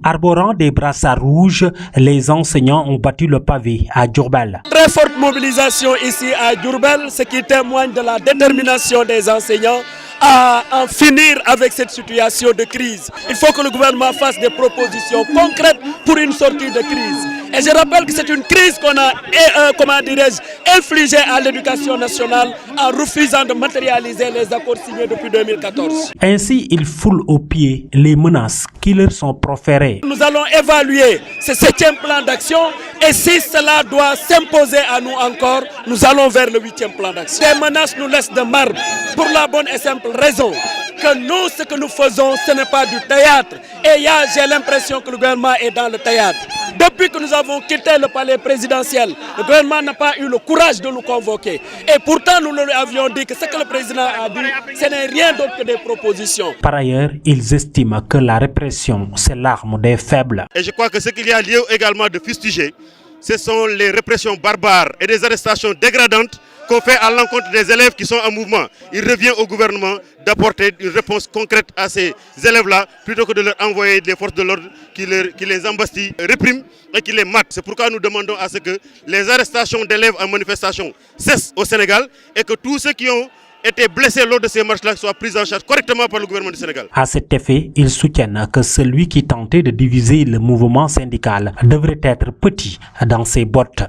Arborant des brassards rouges, les enseignants ont battu le pavé à Diourbel. Très forte mobilisation ici à Diourbel, ce qui témoigne de la détermination des enseignants à en finir avec cette situation de crise. Il faut que le gouvernement fasse des propositions concrètes pour une sortie de crise. Et je rappelle que c'est une crise qu'on a, infligée à l'éducation nationale en refusant de matérialiser les accords signés depuis 2014. Ainsi, ils foulent aux pieds les menaces qui leur sont proférées. Nous allons évaluer ce 7e plan d'action et si cela doit s'imposer à nous encore, nous allons vers le 8e plan d'action. Ces menaces nous laissent de marbre pour la bonne et simple raison que nous, ce que nous faisons, ce n'est pas du théâtre. Et j'ai l'impression que le gouvernement est dans le théâtre. Depuis que nous avons quitté le palais présidentiel, le gouvernement n'a pas eu le courage de nous convoquer. Et pourtant, nous lui avions dit que ce que le président a dit, ce n'est rien d'autre que des propositions. Par ailleurs, ils estiment que la répression, c'est l'arme des faibles. Et je crois que ce qu'il y a lieu également de fustiger, ce sont les répressions barbares et des arrestations dégradantes qu'on fait à l'encontre des élèves qui sont en mouvement. Il revient au gouvernement d'apporter une réponse concrète à ces élèves-là, plutôt que de leur envoyer des forces de l'ordre qui les embastillent, répriment et qui les matent. C'est pourquoi nous demandons à ce que les arrestations d'élèves en manifestation cessent au Sénégal et que tous ceux qui ont été blessés lors de ces marches-là soient pris en charge correctement par le gouvernement du Sénégal. À cet effet, ils soutiennent que celui qui tentait de diviser le mouvement syndical devrait être petit dans ses bottes.